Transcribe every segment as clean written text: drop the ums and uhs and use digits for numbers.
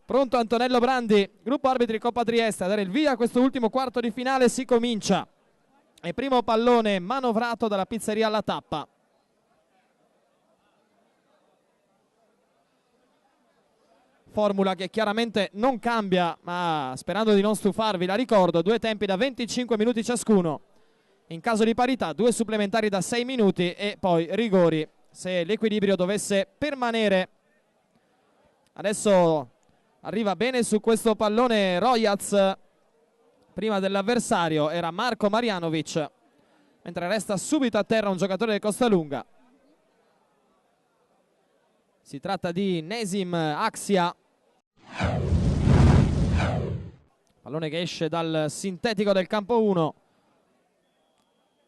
Pronto Antonello Brandi, gruppo arbitri Coppa Trieste a dare il via a questo ultimo quarto di finale. Si comincia. E primo pallone manovrato dalla pizzeria alla tappa. Formula che chiaramente non cambia, ma sperando di non stufarvi la ricordo: due tempi da 25 minuti ciascuno. In caso di parità, due supplementari da 6 minuti e poi rigori se l'equilibrio dovesse permanere. Adesso arriva bene su questo pallone Royaz. Prima dell'avversario era Marco Marjanovic, mentre resta subito a terra un giocatore del Costalunga. Si tratta di Nesim Axia. Pallone che esce dal sintetico del campo 1.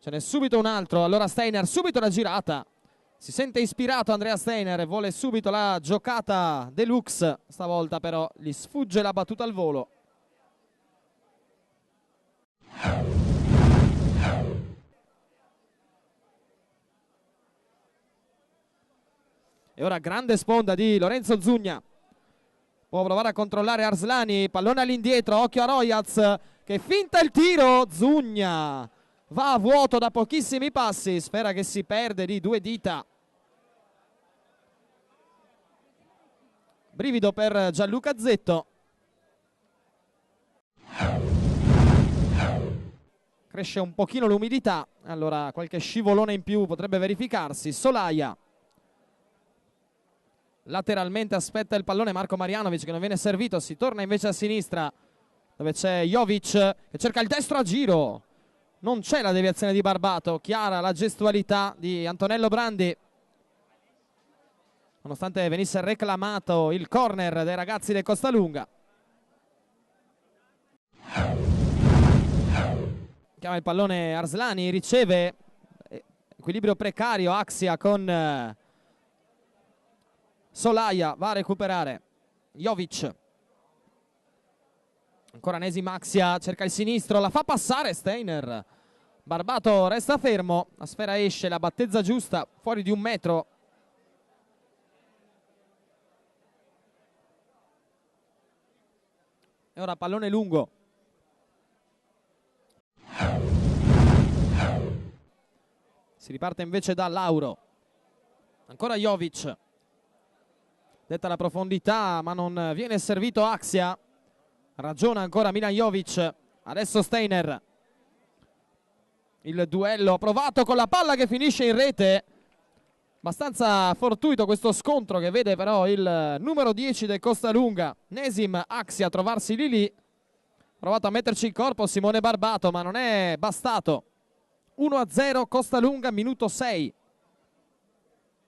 Ce n'è subito un altro, allora Steiner, subito la girata. Si sente ispirato Andrea Steiner e vuole subito la giocata deluxe. Stavolta però gli sfugge la battuta al volo. E ora grande sponda di Lorenzo Zugna. Può provare a controllare Arslani, pallone all'indietro, occhio a Royaz che finta il tiro. Zugna va a vuoto da pochissimi passi, sfera che si perde di 2 dita. Brivido per Gianluca Zetto. Cresce un pochino l'umidità, allora qualche scivolone in più potrebbe verificarsi. Solaia. Lateralmente aspetta il pallone Marco Marjanovic che non viene servito, si torna invece a sinistra dove c'è Jovic che cerca il destro a giro. Non c'è la deviazione di Barbato, chiara la gestualità di Antonello Brandi. Nonostante venisse reclamato il corner dei ragazzi del Costalunga. Chiama il pallone Arslani, riceve, equilibrio precario Axia con Solaia, va a recuperare Jovic. Ancora Nesim Axia, cerca il sinistro, la fa passare Steiner. Barbato resta fermo, la sfera esce, la battezza giusta, fuori di 1 metro. E ora pallone lungo. Si riparte invece da Lauro. Ancora Jovic. Detta la profondità, ma non viene servito Axia. Ragiona ancora Milan Jovic. Adesso Steiner. Il duello provato con la palla che finisce in rete. Abbastanza fortuito questo scontro che vede però il numero 10 del Costalunga, Nesim Axia, a trovarsi lì. Provato a metterci il corpo Simone Barbato, ma non è bastato. 1-0 Costalunga, minuto 6.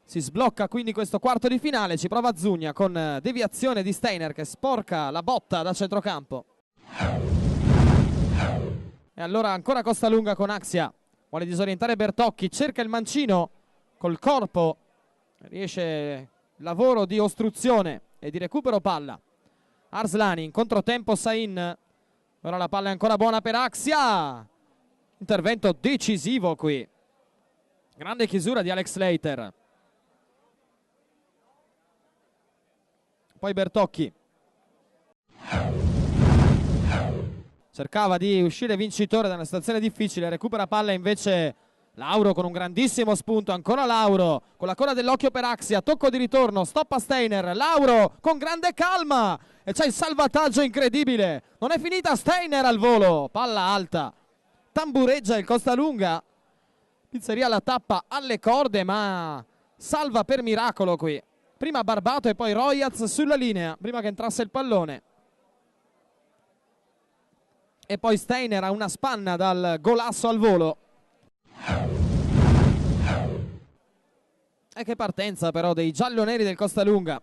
Si sblocca quindi questo quarto di finale. Ci prova Zugna con deviazione di Steiner che sporca la botta da centrocampo. E allora ancora Costalunga con Axia. Vuole disorientare Bertocchi, cerca il mancino col corpo. Riesce il lavoro di ostruzione e di recupero palla. Arslani in controtempo Sain. Ora la palla è ancora buona per Axia. Intervento decisivo qui. Grande chiusura di Alex Slater. Poi Bertocchi. Cercava di uscire vincitore da una situazione difficile. Recupera palla invece Lauro con un grandissimo spunto. Ancora Lauro con la coda dell'occhio per Axia. Tocco di ritorno, stoppa Steiner. Lauro con grande calma. E c'è il salvataggio incredibile. Non è finita, Steiner al volo. Palla alta. Tambureggia il Costalunga. Pizzeria alla tappa alle corde, ma salva per miracolo qui. Prima Barbato e poi Royaz sulla linea prima che entrasse il pallone. E poi Steiner ha una spanna dal golasso al volo. E che partenza però dei gialloneri del Costalunga,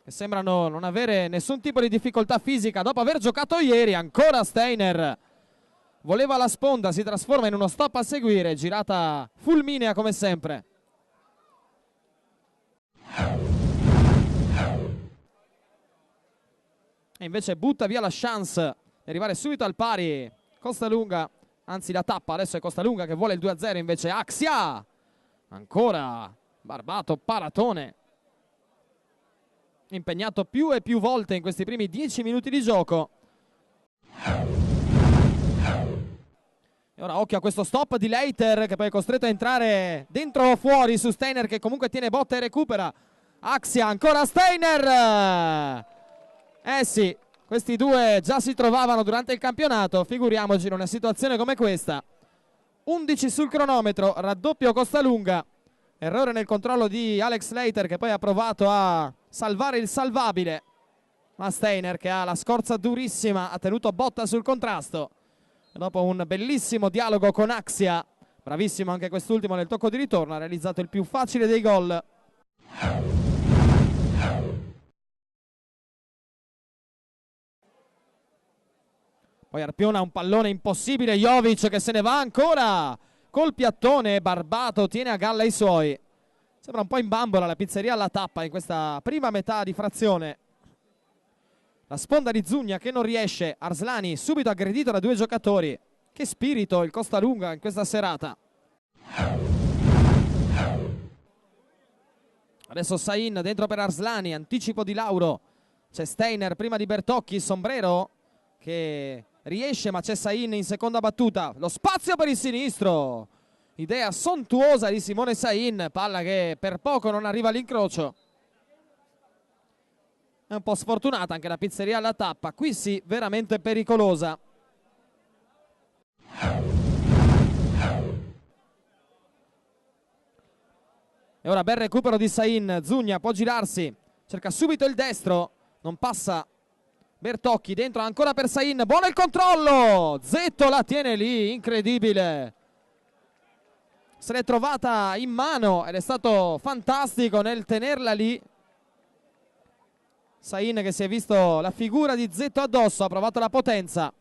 che sembrano non avere nessun tipo di difficoltà fisica dopo aver giocato ieri. Ancora Steiner. Voleva la sponda, si trasforma in uno stop a seguire. Girata fulminea come sempre. E invece butta via la chance di arrivare subito al pari Costalunga, anzi la tappa. Adesso è Costalunga che vuole il 2-0, invece Axia. Ancora Barbato, paratone. impegnato più e più volte in questi primi 10 minuti di gioco. E ora occhio a questo stop di Leiter, che poi è costretto a entrare dentro o fuori su Steiner, che comunque tiene botta e recupera. Axia, ancora Steiner! Sì, questi due già si trovavano durante il campionato, figuriamoci in una situazione come questa. 11 sul cronometro, raddoppio Costalunga. Errore nel controllo di Alex Leiter, che poi ha provato a salvare il salvabile. Ma Steiner, che ha la scorza durissima, ha tenuto botta sul contrasto. E dopo un bellissimo dialogo con Axia, bravissimo anche quest'ultimo nel tocco di ritorno, ha realizzato il più facile dei gol. Poi arpiona un pallone impossibile, Jovic che se ne va ancora col piattone, Barbato tiene a galla i suoi. Sembra un po' in bambola la pizzeria alla tappa in questa prima metà di frazione. La sponda di Zugna che non riesce, Arslani subito aggredito da due giocatori. Che spirito il Costalunga in questa serata. Adesso Sain dentro per Arslani, anticipo di Lauro. C'è Steiner prima di Bertocchi, Sombrero che riesce, ma c'è Sain in seconda battuta. Lo spazio per il sinistro. Idea sontuosa di Simone Sain, palla che per poco non arriva all'incrocio. È un po' sfortunata anche la pizzeria alla tappa, qui sì, veramente pericolosa. E ora bel recupero di Sain, Zugna può girarsi, cerca subito il destro, non passa Bertocchi, dentro ancora per Sain, buono il controllo, Zetto la tiene lì, incredibile. Se l'è trovata in mano ed è stato fantastico nel tenerla lì. Sain che si è visto la figura di Zetto addosso, ha provato la potenza.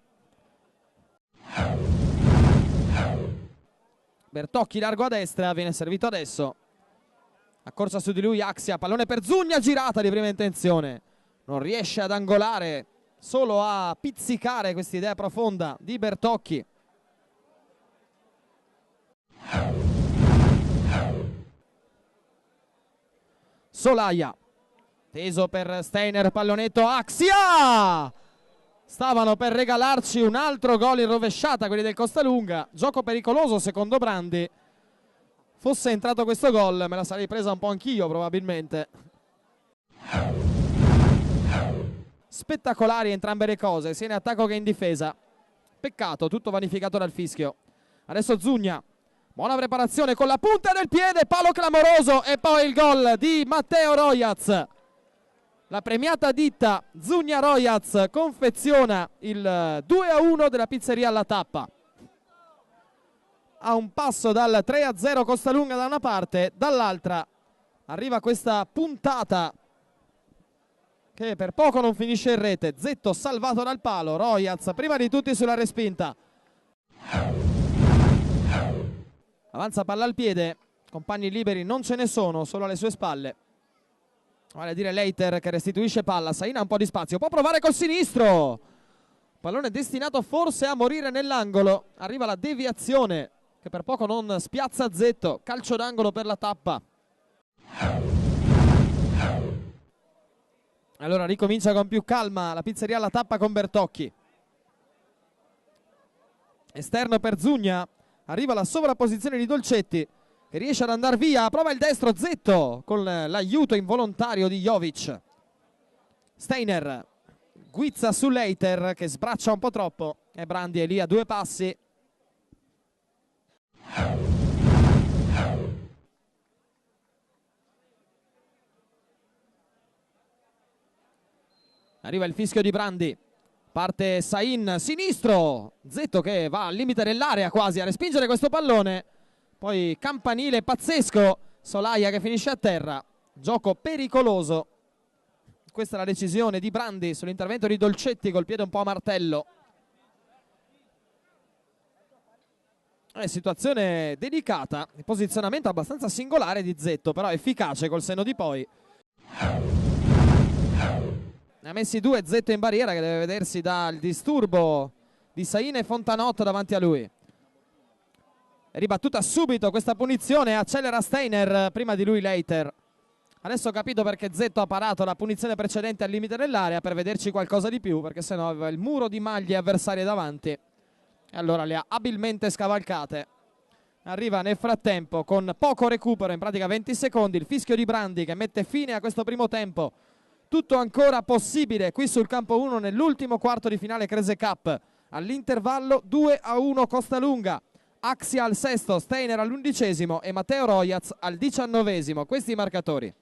Bertocchi largo a destra, viene servito adesso. Accorcia su di lui Axia, pallone per Zugna, girata di prima intenzione. Non riesce ad angolare, solo a pizzicare quest'idea profonda di Bertocchi. Solaia. Teso per Steiner, pallonetto, Axia! Stavano per regalarci un altro gol in rovesciata quelli del Costalunga. Gioco pericoloso secondo Brandi. Fosse entrato questo gol me la sarei presa un po' anch'io probabilmente. Spettacolari entrambe le cose, sia in attacco che in difesa. Peccato, tutto vanificato dal fischio. Adesso Zugna. Buona preparazione con la punta del piede, palo clamoroso e poi il gol di Matteo Royaz. La premiata ditta Zugna Royaz confeziona il 2-1 della pizzeria alla tappa. A un passo dal 3-0 Costalunga da una parte, dall'altra arriva questa puntata che per poco non finisce in rete. Zetto salvato dal palo, Royaz prima di tutti sulla respinta. Avanza palla al piede, compagni liberi non ce ne sono, solo alle sue spalle. Vale a dire Leiter che restituisce palla, Sain ha un po' di spazio, può provare col sinistro. Pallone destinato forse a morire nell'angolo, arriva la deviazione che per poco non spiazza Zetto, calcio d'angolo per la tappa. Allora ricomincia con più calma la pizzeria alla tappa con Bertocchi. Esterno per Zugna, arriva la sovrapposizione di Dolcetti che riesce ad andare via, prova il destro Zetto con l'aiuto involontario di Jovic. Steiner guizza su Leiter che sbraccia un po' troppo e Brandi è lì a due passi. Arriva il fischio di Brandi, parte Sain, sinistro, Zetto che va al limite dell'area quasi a respingere questo pallone, poi campanile pazzesco, Solaia che finisce a terra, gioco pericoloso. Questa è la decisione di Brandi sull'intervento di Dolcetti col piede un po' a martello. Situazione delicata, posizionamento abbastanza singolare di Zetto, però efficace col senno di poi. Ne ha messi due Zetto in barriera che deve vedersi dal disturbo di Sain e Fontanotto davanti a lui. È ribattuta subito questa punizione, accelera Steiner, prima di lui Leiter. Adesso ho capito perché Zetto ha parato la punizione precedente al limite dell'area, per vederci qualcosa di più, perché sennò aveva il muro di maglie avversarie davanti e allora le ha abilmente scavalcate. Arriva nel frattempo con poco recupero, in pratica 20 secondi, il fischio di Brandi che mette fine a questo primo tempo. Tutto ancora possibile qui sul campo 1 nell'ultimo quarto di finale Krese Cup. All'intervallo 2-1 Costalunga. Axia al sesto, Steiner all'11° e Matteo Royaz al 19°. Questi i marcatori.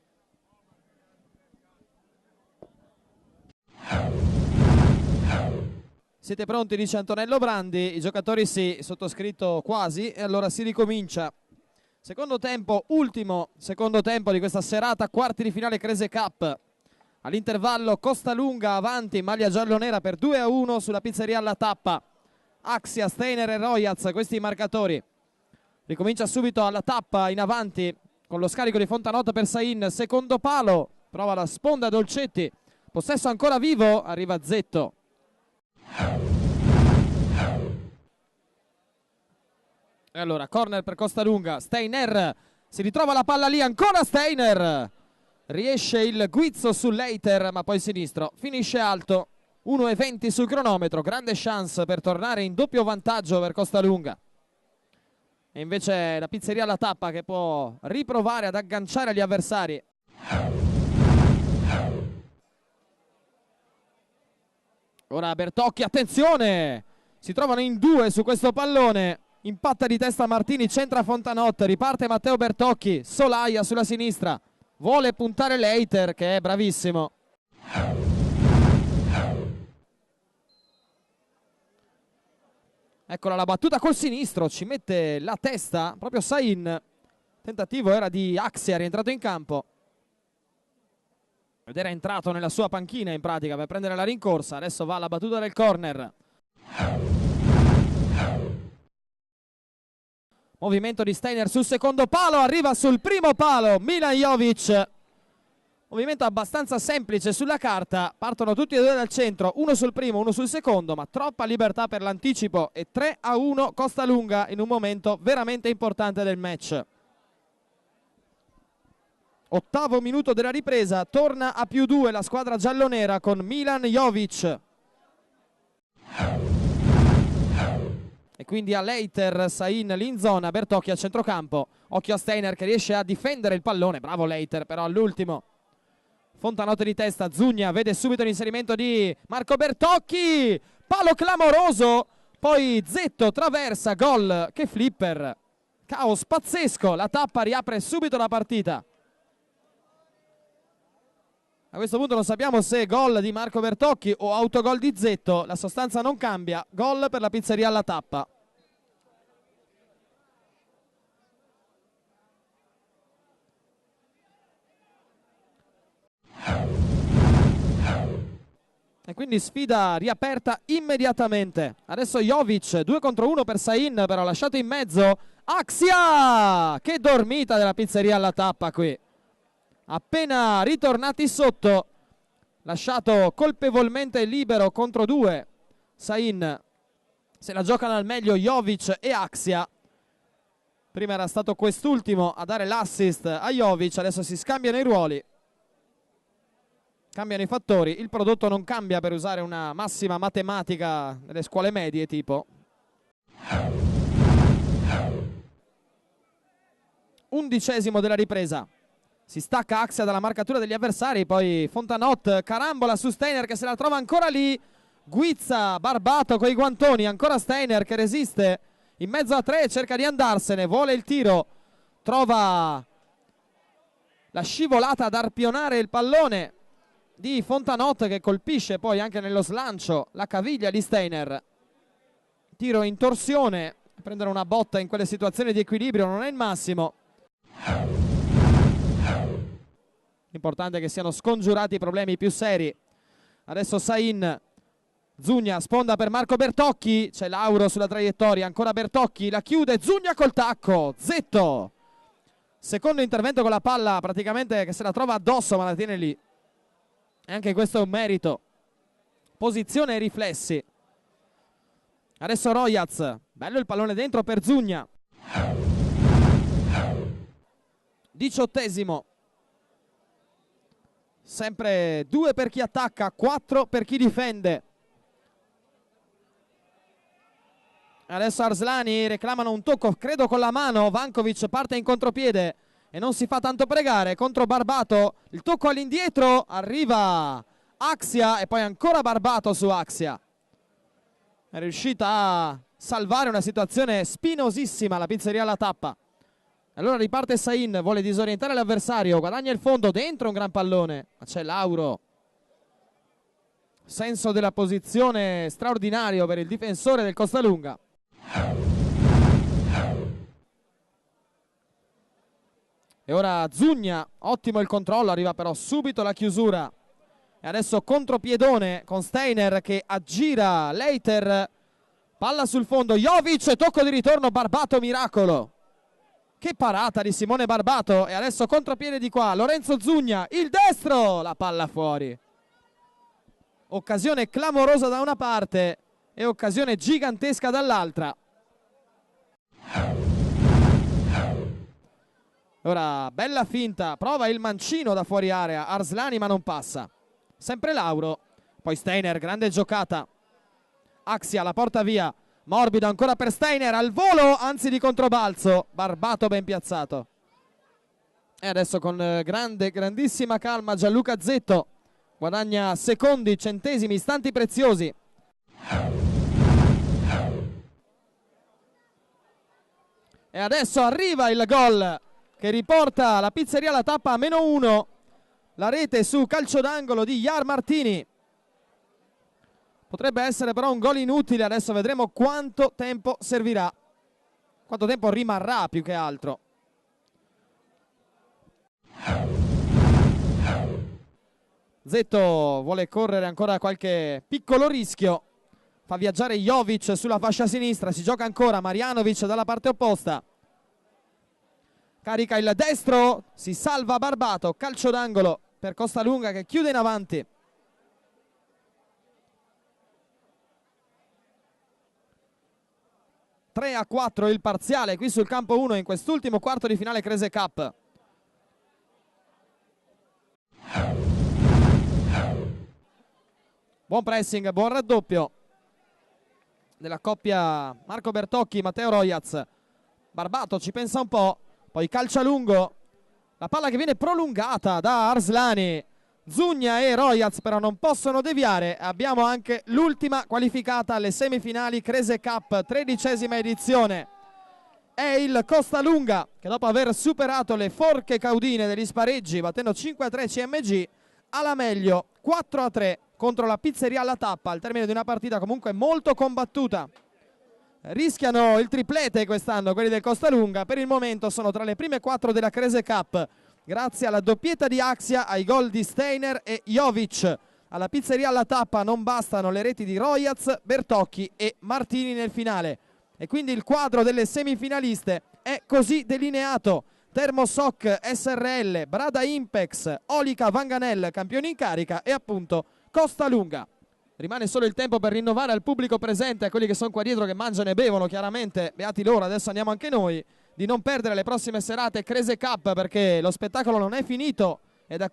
Siete pronti? Dice Antonello Brandi. I giocatori sì, sottoscritto quasi, e allora si ricomincia. Secondo tempo, ultimo secondo tempo di questa serata, quarti di finale Krese Cup. All'intervallo Costalunga avanti, maglia giallo-nera per 2-1 sulla pizzeria alla tappa. Axia, Steiner e Royaz, questi i marcatori. Ricomincia subito alla tappa in avanti con lo scarico di Fontanotto per Sain, secondo palo, prova la sponda Dolcetti, possesso ancora vivo, arriva Zetto. E allora corner per Costalunga, Steiner, si ritrova la palla lì, ancora Steiner, riesce il guizzo su Leiter ma poi sinistro, finisce alto. 1:20 sul cronometro, grande chance per tornare in doppio vantaggio per Costalunga. E invece la pizzeria alla tappa che può riprovare ad agganciare gli avversari. Ora Bertocchi, attenzione! Si trovano in due su questo pallone. Impatta di testa Martini, centra Fontanotte, riparte Matteo Bertocchi, Solaia sulla sinistra. Vuole puntare Leiter che è bravissimo. Eccola la battuta col sinistro, ci mette la testa proprio Sain. Tentativo era di Axia, rientrato in campo. Ed era entrato nella sua panchina in pratica per prendere la rincorsa. Adesso va alla battuta del corner. Movimento di Steiner sul secondo palo, arriva sul primo palo Milan Jovic. Movimento abbastanza semplice sulla carta, partono tutti e due dal centro, uno sul primo, uno sul secondo, ma troppa libertà per l'anticipo e 3-1 Costalunga in un momento veramente importante del match. Ottavo minuto della ripresa, torna a +2 la squadra giallonera con Milan Jovic. E quindi a Leiter, Sain lì in zona, Bertocchi al centrocampo. Occhio a Steiner che riesce a difendere il pallone, bravo Leiter però all'ultimo. Fontanotte di testa, Zugna vede subito l'inserimento di Marco Bertocchi, palo clamoroso, poi Zetto traversa, gol, che flipper, caos pazzesco, la tappa riapre subito la partita. A questo punto non sappiamo se gol di Marco Bertocchi o autogol di Zetto, la sostanza non cambia, gol per la pizzeria alla tappa. E quindi sfida riaperta immediatamente. Adesso Jovic, 2 contro 1 per Sain, però lasciato in mezzo. Axia! Che dormita della pizzeria alla tappa qui. Appena ritornati sotto, lasciato colpevolmente libero contro 2. Sain se la giocano al meglio Jovic e Axia. Prima era stato quest'ultimo a dare l'assist a Jovic, adesso si scambiano i ruoli. Cambiano i fattori, il prodotto non cambia per usare una massima matematica delle scuole medie tipo. 11° della ripresa. Si stacca Axia dalla marcatura degli avversari, poi Fontanot, carambola su Steiner che se la trova ancora lì. Guizza, barbato coi guantoni, ancora Steiner che resiste. In mezzo a 3 cerca di andarsene, vuole il tiro. Trova la scivolata ad arpionare il pallone di Fontanot che colpisce poi anche nello slancio la caviglia di Steiner. Tiro in torsione, prendere una botta in quelle situazioni di equilibrio non è il massimo. L'importante è che siano scongiurati i problemi più seri. Adesso Sain, Zugna, sponda per Marco Bertocchi, c'è Lauro sulla traiettoria, ancora Bertocchi, la chiude, Zugna col tacco, Zetto. Secondo intervento con la palla praticamente che se la trova addosso ma la tiene lì. E anche questo è un merito. Posizione e riflessi. Adesso Royaz, bello il pallone dentro per Zugna. 18°. Sempre 2 per chi attacca, 4 per chi difende. Adesso Arslani reclamano un tocco, credo con la mano. Vankovic parte in contropiede e non si fa tanto pregare contro Barbato. Il tocco all'indietro, arriva Axia e poi ancora Barbato su Axia. È riuscita a salvare una situazione spinosissima la pizzeria alla tappa. Allora riparte Sain, vuole disorientare l'avversario, guadagna il fondo, dentro un gran pallone, ma c'è Lauro. Senso della posizione straordinario per il difensore del Costalunga. E ora Zugna, ottimo il controllo, arriva però subito la chiusura. E adesso contropiedone con Steiner che aggira Leiter. Palla sul fondo, Jovic, tocco di ritorno, Barbato, miracolo. Che parata di Simone Barbato. E adesso contropiede di qua, Lorenzo Zugna, il destro, la palla fuori. Occasione clamorosa da una parte e occasione gigantesca dall'altra. Ora bella finta, prova il mancino da fuori area, Arslani ma non passa. Sempre Lauro, poi Steiner, grande giocata. Axia la porta via, morbido ancora per Steiner, al volo, anzi di controbalzo, Barbato ben piazzato. E adesso con grandissima calma Gianluca Zetto guadagna secondi, centesimi, istanti preziosi. E adesso arriva il gol che riporta la pizzeria alla tappa a -1. La rete su calcio d'angolo di Iar Martini. Potrebbe essere però un gol inutile, adesso vedremo quanto tempo servirà. Quanto tempo rimarrà più che altro. Zetto vuole correre ancora qualche piccolo rischio. Fa viaggiare Jovic sulla fascia sinistra, si gioca ancora Marjanovic dalla parte opposta. Carica il destro, si salva Barbato, calcio d'angolo per Costalunga che chiude in avanti. (3-4) il parziale qui sul campo 1 in quest'ultimo quarto di finale Krese Cup. Buon pressing, buon raddoppio della coppia Marco Bertocchi, Matteo Royaz. Barbato ci pensa un po', poi calcia lungo, la palla che viene prolungata da Arslani. Zugna e Royaz però non possono deviare. Abbiamo anche l'ultima qualificata alle semifinali Krese Cup, 13ª edizione. È il Costalunga che dopo aver superato le forche caudine degli spareggi battendo 5-3 CMG ha la meglio 4-3 contro la pizzeria alla tappa al termine di una partita comunque molto combattuta. Rischiano il triplete quest'anno quelli del Costalunga, per il momento sono tra le prime 4 della Krese Cup grazie alla doppietta di Axia, ai gol di Steiner e Jovic. Alla pizzeria alla tappa non bastano le reti di Royaz, Bertocchi e Martini nel finale e quindi il quadro delle semifinaliste è così delineato: Termosoc SRL, Brada Impex, Olica Vanganel campioni in carica e appunto Costalunga. Rimane solo il tempo per rinnovare al pubblico presente, a quelli che sono qua dietro che mangiano e bevono chiaramente, beati loro, adesso andiamo anche noi, di non perdere le prossime serate Krese Cup perché lo spettacolo non è finito ed è